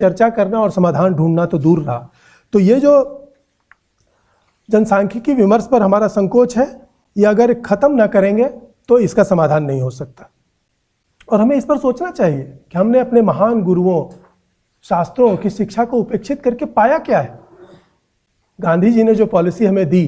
चर्चा करना और समाधान ढूंढना तो दूर रहा। तो ये जो जनसांख्यिकी विमर्श पर हमारा संकोच है, ये अगर खत्म ना करेंगे तो इसका समाधान नहीं हो सकता। और हमें इस पर सोचना चाहिए कि हमने अपने महान गुरुओं, शास्त्रों की शिक्षा को उपेक्षित करके पाया क्या है। गांधी जी ने जो पॉलिसी हमें दी,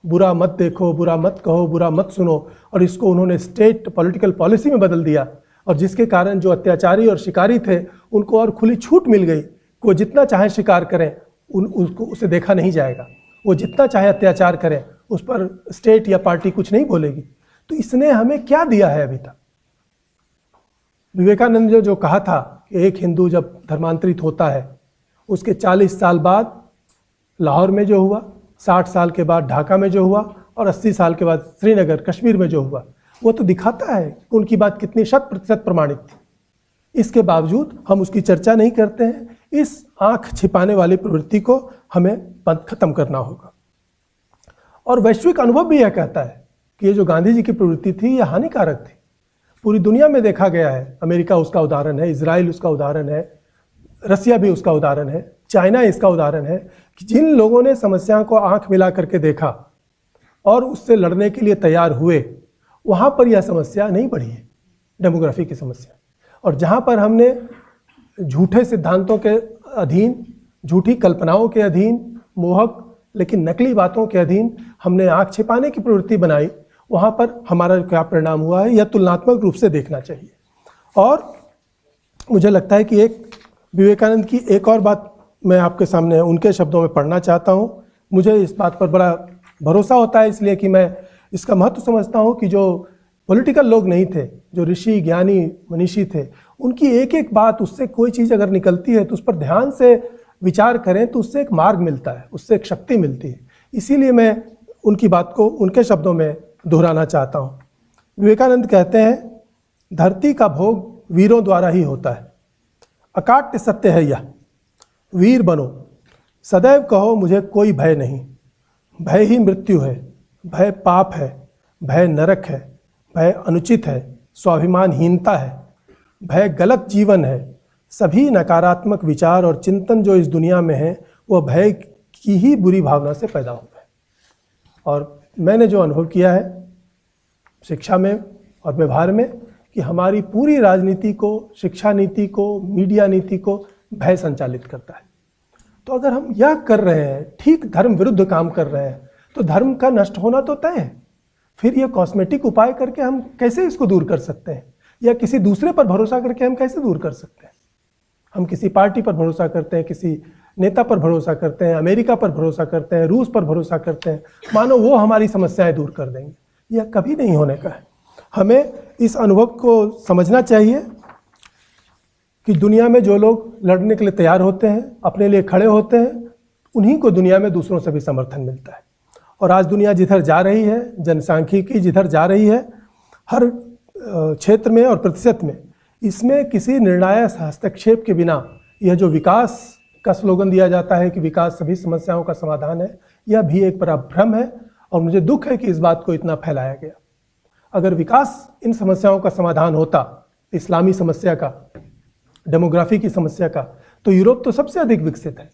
बुरा मत देखो, बुरा मत कहो, बुरा मत सुनो, और इसको उन्होंने स्टेट पॉलिटिकल पॉलिसी में बदल दिया, और जिसके कारण जो अत्याचारी और शिकारी थे उनको और खुली छूट मिल गई कि वो जितना चाहे शिकार करें, उसको उसे देखा नहीं जाएगा। वो जितना चाहे अत्याचार करें, उस पर स्टेट या पार्टी कुछ नहीं बोलेगी। तो इसने हमें क्या दिया है अभी तक? विवेकानंद ने जो कहा था कि एक हिंदू जब धर्मांतरित होता है, उसके 40 साल बाद लाहौर में जो हुआ, 60 साल के बाद ढाका में जो हुआ, और 80 साल के बाद श्रीनगर कश्मीर में जो हुआ, वो तो दिखाता है कि उनकी बात कितनी 100% प्रमाणित थी। इसके बावजूद हम उसकी चर्चा नहीं करते हैं। इस आंख छिपाने वाली प्रवृत्ति को हमें खत्म करना होगा। और वैश्विक अनुभव भी यह कहता है कि ये जो गांधी जी की प्रवृत्ति थी, यह हानिकारक थी। पूरी दुनिया में देखा गया है, अमेरिका उसका उदाहरण है, इजराइल उसका उदाहरण है, रसिया भी उसका उदाहरण है, चाइना इसका उदाहरण है कि जिन लोगों ने समस्या को आंख मिला करके देखा और उससे लड़ने के लिए तैयार हुए, वहाँ पर यह समस्या नहीं बढ़ी है, डेमोग्राफी की समस्या। और जहाँ पर हमने झूठे सिद्धांतों के अधीन, झूठी कल्पनाओं के अधीन, मोहक लेकिन नकली बातों के अधीन हमने आंख छिपाने की प्रवृत्ति बनाई, वहाँ पर हमारा क्या परिणाम हुआ है, यह तुलनात्मक रूप से देखना चाहिए। और मुझे लगता है कि एक विवेकानंद की एक और बात मैं आपके सामने उनके शब्दों में पढ़ना चाहता हूँ। मुझे इस बात पर बड़ा भरोसा होता है, इसलिए कि मैं इसका महत्व समझता हूँ कि जो पॉलिटिकल लोग नहीं थे, जो ऋषि ज्ञानी मनीषी थे, उनकी एक एक बात, उससे कोई चीज़ अगर निकलती है तो उस पर ध्यान से विचार करें तो उससे एक मार्ग मिलता है, उससे एक शक्ति मिलती है। इसीलिए मैं उनकी बात को उनके शब्दों में दोहराना चाहता हूँ। विवेकानंद कहते हैं, धरती का भोग वीरों द्वारा ही होता है, अकाट्य सत्य है यह, वीर बनो, सदैव कहो मुझे कोई भय नहीं। भय ही मृत्यु है, भय पाप है, भय नरक है, भय अनुचित है, स्वाभिमानहीनता है, भय गलत जीवन है। सभी नकारात्मक विचार और चिंतन जो इस दुनिया में है, वह भय की ही बुरी भावना से पैदा हुआ है। और मैंने जो अनुभव किया है शिक्षा में और व्यवहार में, कि हमारी पूरी राजनीति को, शिक्षा नीति को, मीडिया नीति को भय संचालित करता है। तो अगर हम यह कर रहे हैं, ठीक धर्म विरुद्ध काम कर रहे हैं, तो धर्म का नष्ट होना तो तय है। फिर यह कॉस्मेटिक उपाय करके हम कैसे इसको दूर कर सकते हैं, या किसी दूसरे पर भरोसा करके हम कैसे दूर कर सकते हैं? हम किसी पार्टी पर भरोसा करते हैं, किसी नेता पर भरोसा करते हैं, अमेरिका पर भरोसा करते हैं, रूस पर भरोसा करते हैं, मानो वो हमारी समस्याएं दूर कर देंगे। यह कभी नहीं होने का है। हमें इस अनुभव को समझना चाहिए कि दुनिया में जो लोग लड़ने के लिए तैयार होते हैं, अपने लिए खड़े होते हैं, उन्हीं को दुनिया में दूसरों से भी समर्थन मिलता है। और आज दुनिया जिधर जा रही है, जनसांख्यिकी जिधर जा रही है, हर क्षेत्र में और प्रतिशत में, इसमें किसी निर्णायक हस्तक्षेप के बिना यह जो विकास का स्लोगन दिया जाता है कि विकास सभी समस्याओं का समाधान है, यह भी एक बड़ा भ्रम है। और मुझे दुख है कि इस बात को इतना फैलाया गया। अगर विकास इन समस्याओं का समाधान होता, इस्लामी समस्या का, डेमोग्राफी की समस्या का, तो यूरोप तो सबसे अधिक विकसित है,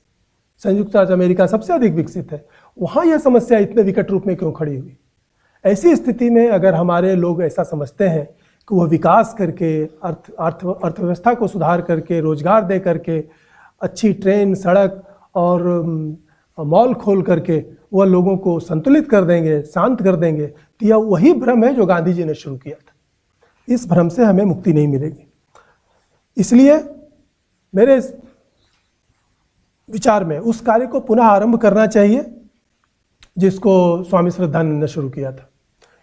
संयुक्त राज्य अमेरिका सबसे अधिक विकसित है, वहाँ यह समस्या इतने विकट रूप में क्यों खड़ी हुई? ऐसी स्थिति में अगर हमारे लोग ऐसा समझते हैं कि वह विकास करके, अर्थव्यवस्था को सुधार करके, रोजगार दे करके, अच्छी ट्रेन, सड़क और मॉल खोल करके वह लोगों को संतुलित कर देंगे, शांत कर देंगे, तो यह वही भ्रम है जो गांधी जी ने शुरू किया था। इस भ्रम से हमें मुक्ति नहीं मिलेगी। इसलिए मेरे विचार में उस कार्य को पुनः आरंभ करना चाहिए जिसको स्वामी श्रद्धानंद ने शुरू किया था।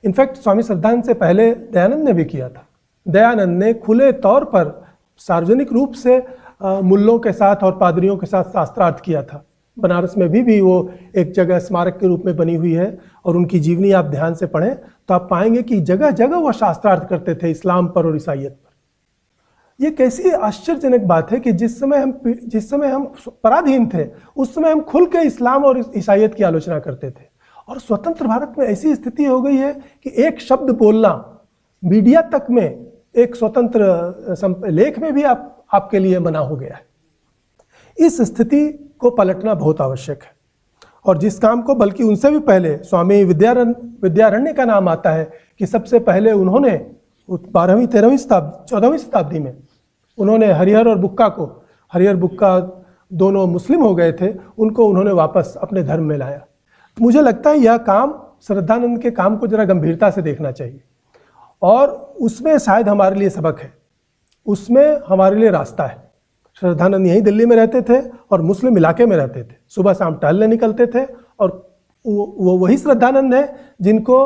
इनफैक्ट स्वामी श्रद्धानंद से पहले दयानंद ने भी किया था। दयानंद ने खुले तौर पर सार्वजनिक रूप से मुल्लों के साथ और पादरियों के साथ शास्त्रार्थ किया था। बनारस में भी वो एक जगह स्मारक के रूप में बनी हुई है, और उनकी जीवनी आप ध्यान से पढ़ें तो आप पाएंगे कि जगह जगह वह शास्त्रार्थ करते थे इस्लाम पर और ईसाइयत पर। ये कैसी आश्चर्यजनक बात है कि जिस समय हम पराधीन थे, उस समय हम खुल के इस्लाम और ईसाइयत की आलोचना करते थे। और स्वतंत्र भारत में ऐसी स्थिति हो गई है कि एक शब्द बोलना मीडिया तक में, एक स्वतंत्र लेख में भी आपके लिए मना हो गया है। इस स्थिति को पलटना बहुत आवश्यक है। और जिस काम को बल्कि उनसे भी पहले स्वामी विद्यारण्य का नाम आता है कि सबसे पहले उन्होंने 12वीं 13वीं शताब्दी 14वीं शताब्दी में उन्होंने हरिहर और बुक्का को, हरिहर बुक्का दोनों मुस्लिम हो गए थे, उनको उन्होंने वापस अपने धर्म में लाया। तो मुझे लगता है यह काम श्रद्धानंद के काम को जरा गंभीरता से देखना चाहिए और उसमें शायद हमारे लिए सबक है, उसमें हमारे लिए रास्ता है। श्रद्धानंद यहीं दिल्ली में रहते थे और मुस्लिम इलाके में रहते थे, सुबह शाम टहलने निकलते थे और वो वही श्रद्धानंद है जिनको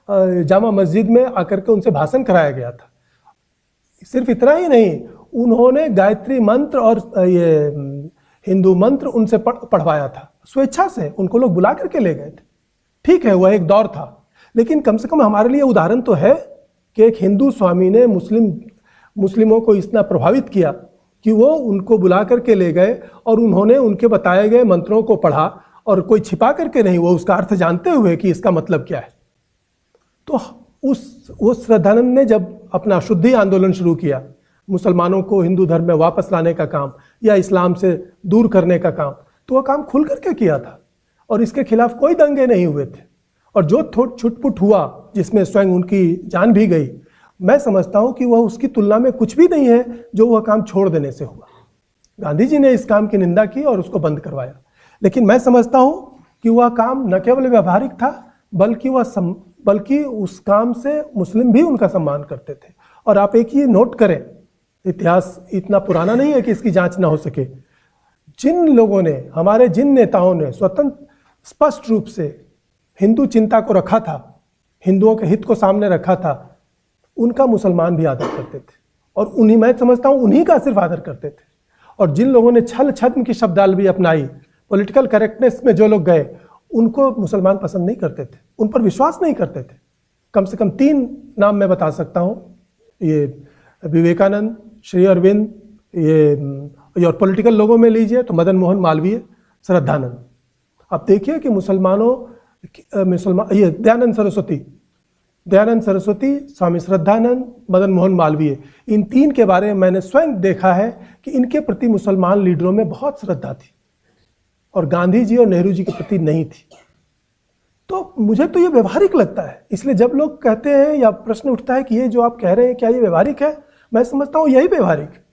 जामा मस्जिद में आकर के उनसे भाषण कराया गया था। सिर्फ इतना ही नहीं, उन्होंने गायत्री मंत्र और ये हिंदू मंत्र उनसे पढ़वाया था, स्वेच्छा से उनको लोग बुला करके ले गए थे। ठीक है, वह एक दौर था, लेकिन कम से कम हमारे लिए उदाहरण तो है कि एक हिंदू स्वामी ने मुस्लिमों को इतना प्रभावित किया कि वो उनको बुला करके ले गए और उन्होंने उनके बताए गए मंत्रों को पढ़ा और कोई छिपा करके नहीं, वो उसका अर्थ जानते हुए कि इसका मतलब क्या है। तो उस श्रद्धानंद ने जब अपना शुद्धि आंदोलन शुरू किया, मुसलमानों को हिंदू धर्म में वापस लाने का काम या इस्लाम से दूर करने का काम, तो वह काम खुल करके किया था और इसके खिलाफ कोई दंगे नहीं हुए थे। और जो छुटपुट हुआ जिसमें स्वयं उनकी जान भी गई, मैं समझता हूं कि वह उसकी तुलना में कुछ भी नहीं है जो वह काम छोड़ देने से हुआ। गांधी जी ने इस काम की निंदा की और उसको बंद करवाया, लेकिन मैं समझता हूं कि वह काम न केवल व्यवहारिक था बल्कि उस काम से मुस्लिम भी उनका सम्मान करते थे। और आप एक ही नोट करें, इतिहास इतना पुराना नहीं है कि इसकी जांच ना हो सके। जिन लोगों ने, हमारे जिन नेताओं ने स्वतंत्र स्पष्ट रूप से हिंदू चिंता को रखा था, हिंदुओं के हित को सामने रखा था, उनका मुसलमान भी आदर करते थे और उन्हीं, मैं समझता हूं उन्हीं का सिर्फ आदर करते थे। और जिन लोगों ने छल छद्म की शब्दावली अपनाई, पॉलिटिकल करेक्टनेस में जो लोग गए, उनको मुसलमान पसंद नहीं करते थे, उन पर विश्वास नहीं करते थे। कम से कम 3 नाम मैं बता सकता हूं, ये विवेकानंद, श्री अरविंद, ये और पॉलिटिकल लोगों में लीजिए तो मदन मोहन मालवीय, श्रद्धानंद। अब देखिए कि ये दयानंद सरस्वती, स्वामी श्रद्धानंद, मदन मोहन मालवीय, इन 3 के बारे में मैंने स्वयं देखा है कि इनके प्रति मुसलमान लीडरों में बहुत श्रद्धा थी और गांधी जी और नेहरू जी के प्रति नहीं थी। तो मुझे तो ये व्यवहारिक लगता है। इसलिए जब लोग कहते हैं या प्रश्न उठता है कि ये जो आप कह रहे हैं क्या ये व्यवहारिक है, मैं समझता हूँ यही व्यवहारिक है।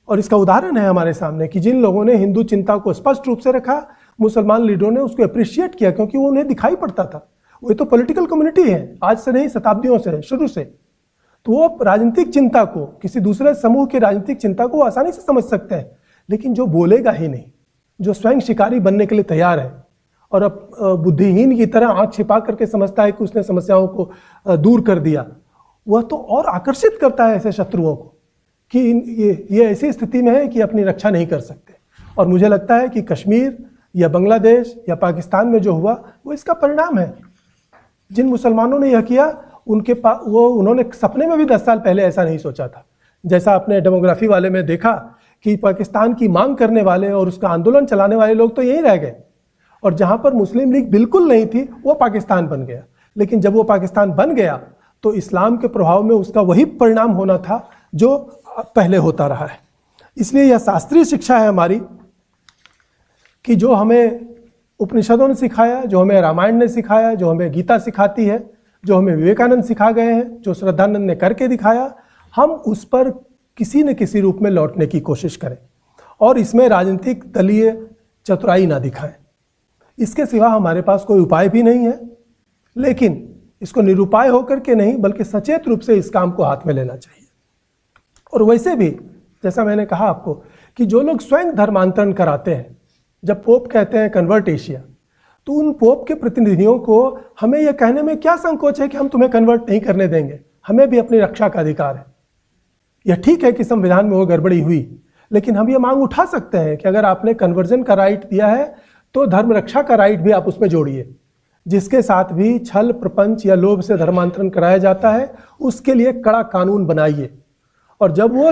और इसका उदाहरण है हमारे सामने कि जिन लोगों ने हिंदू चिंता को स्पष्ट रूप से रखा, मुसलमान लीडरों ने उसको अप्रिशिएट किया क्योंकि वो उन्हें दिखाई पड़ता था। वो तो पॉलिटिकल कम्युनिटी है, आज से नहीं, शताब्दियों से, शुरू से। तो वो राजनीतिक चिंता को, किसी दूसरे समूह की राजनीतिक चिंता को आसानी से समझ सकते हैं, लेकिन जो बोलेगा ही नहीं, जो स्वयं शिकारी बनने के लिए तैयार है और अब बुद्धिहीन की तरह आंख छिपा करके समझता है कि उसने समस्याओं को दूर कर दिया, वह तो और आकर्षित करता है ऐसे शत्रुओं को कि ये ऐसी स्थिति में है कि अपनी रक्षा नहीं कर सकते। और मुझे लगता है कि कश्मीर या बांग्लादेश या पाकिस्तान में जो हुआ वो इसका परिणाम है। जिन मुसलमानों ने यह किया, उन्होंने सपने में भी 10 साल पहले ऐसा नहीं सोचा था। जैसा आपने डेमोग्राफी वाले में देखा कि पाकिस्तान की मांग करने वाले और उसका आंदोलन चलाने वाले लोग तो यहीं रह गए, और जहां पर मुस्लिम लीग बिल्कुल नहीं थी वो पाकिस्तान बन गया। लेकिन जब वो पाकिस्तान बन गया तो इस्लाम के प्रभाव में उसका वही परिणाम होना था जो पहले होता रहा है। इसलिए यह शास्त्रीय शिक्षा है हमारी कि जो हमें उपनिषदों ने सिखाया, जो हमें रामायण ने सिखाया, जो हमें गीता सिखाती है, जो हमें विवेकानंद सिखा गए हैं, जो श्रद्धानंद ने करके दिखाया, हम उस पर किसी न किसी रूप में लौटने की कोशिश करें और इसमें राजनीतिक दलीय चतुराई ना दिखाएं। इसके सिवा हमारे पास कोई उपाय भी नहीं है, लेकिन इसको निरुपाय होकर के नहीं बल्कि सचेत रूप से इस काम को हाथ में लेना चाहिए। और वैसे भी जैसा मैंने कहा आपको कि जो लोग स्वयं धर्मांतरण कराते हैं, जब पोप कहते हैं कन्वर्ट एशिया, तो उन पोप के प्रतिनिधियों को हमें यह कहने में क्या संकोच है कि हम तुम्हें कन्वर्ट नहीं करने देंगे, हमें भी अपनी रक्षा का अधिकार है। यह ठीक है कि संविधान में वो गड़बड़ी हुई, लेकिन हम ये मांग उठा सकते हैं कि अगर आपने कन्वर्जन का राइट दिया है तो धर्म रक्षा का राइट भी आप उसमें जोड़िए। जिसके साथ भी छल, प्रपंच या लोभ से धर्मांतरण कराया जाता है, उसके लिए कड़ा कानून बनाइए। और जब वो